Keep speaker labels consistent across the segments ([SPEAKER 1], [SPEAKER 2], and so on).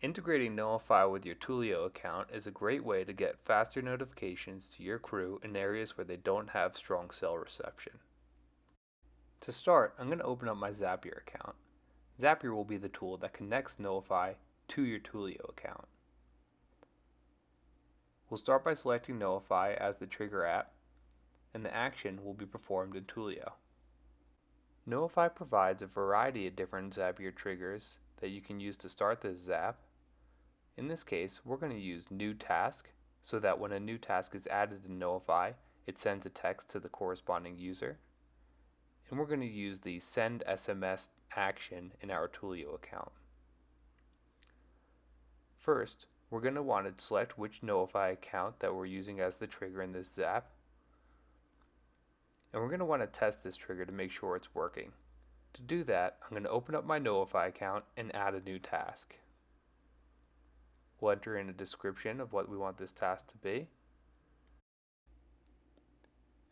[SPEAKER 1] Integrating Knowify with your Twilio account is a great way to get faster notifications to your crew in areas where they don't have strong cell reception. To start, I'm going to open up my Zapier account. Zapier will be the tool that connects Knowify to your Twilio account. We'll start by selecting Knowify as the trigger app, and the action will be performed in Twilio. Knowify provides a variety of different Zapier triggers that you can use to start this Zap. In this case, we're going to use new task so that when a new task is added in Knowify, it sends a text to the corresponding user. And we're going to use the send SMS action in our Twilio account. First, we're going to want to select which Knowify account that we're using as the trigger in this Zap. And we're going to want to test this trigger to make sure it's working. To do that, I'm going to open up my Knowify account and add a new task. We'll enter in a description of what we want this task to be.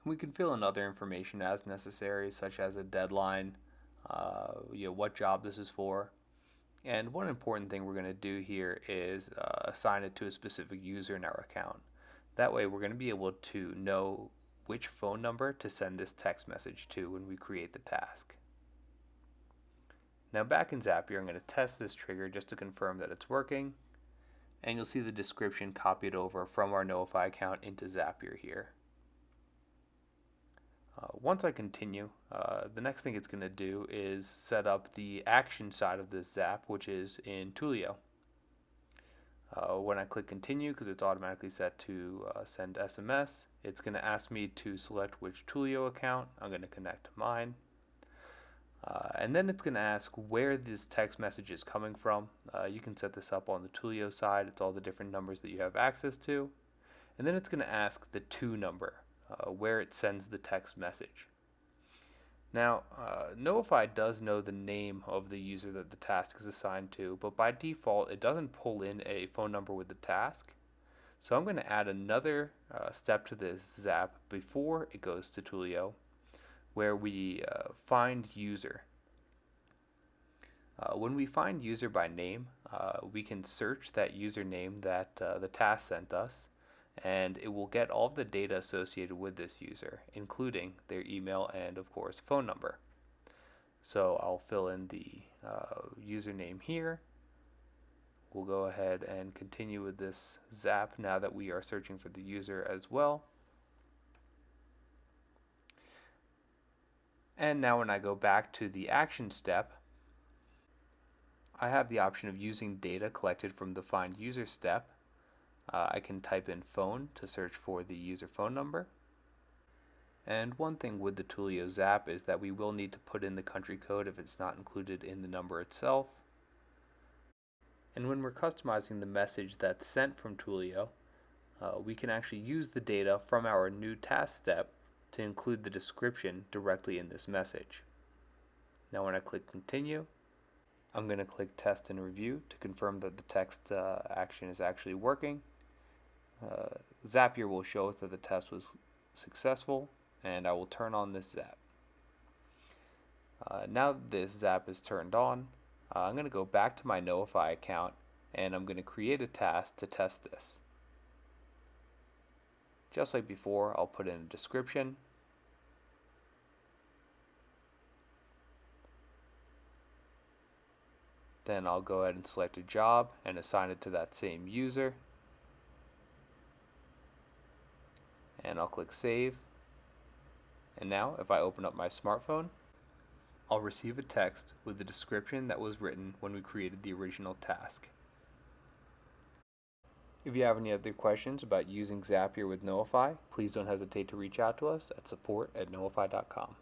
[SPEAKER 1] We can fill in other information as necessary, such as a deadline, what job this is for. And one important thing we're going to do here is assign it to a specific user in our account. That way we're going to be able to know which phone number to send this text message to when we create the task. Now back in Zapier, I'm going to test this trigger just to confirm that it's working. And you'll see the description copied over from our Knowify account into Zapier here. Once I continue, the next thing it's going to do is set up the action side of this Zap, which is in Twilio. When I click continue, because it's automatically set to send SMS, it's going to ask me to select which Twilio account. I'm going to connect to mine. And then it's going to ask where this text message is coming from. You can set this up on the Twilio side. It's all the different numbers that you have access to. And then it's going to ask the to number, where it sends the text message. Now, Knowify does know the name of the user that the task is assigned to, but by default it doesn't pull in a phone number with the task. So I'm going to add another step to this Zap before it goes to Twilio, where we find user. When we find user by name, we can search that username that the task sent us, and it will get all of the data associated with this user, including their email and, of course, phone number. So I'll fill in the username here. We'll go ahead and continue with this Zap now that we are searching for the user as well. And now when I go back to the action step, I have the option of using data collected from the find user step. I can type in phone to search for the user phone number. And one thing with the Twilio Zap is that we will need to put in the country code if it's not included in the number itself. And when we're customizing the message that's sent from Twilio, we can actually use the data from our new task step to include the description directly in this message. Now when I click continue, I'm going to click test and review to confirm that the text action is actually working. Zapier will show us that the test was successful, and I will turn on this Zap. Now that this Zap is turned on, I'm going to go back to my Knowify account and I'm going to create a task to test this. Just like before, I'll put in a description. Then I'll go ahead and select a job and assign it to that same user. And I'll click save. And now if I open up my smartphone, I'll receive a text with the description that was written when we created the original task. If you have any other questions about using Zapier with Knowify, please don't hesitate to reach out to us at support@knowify.com.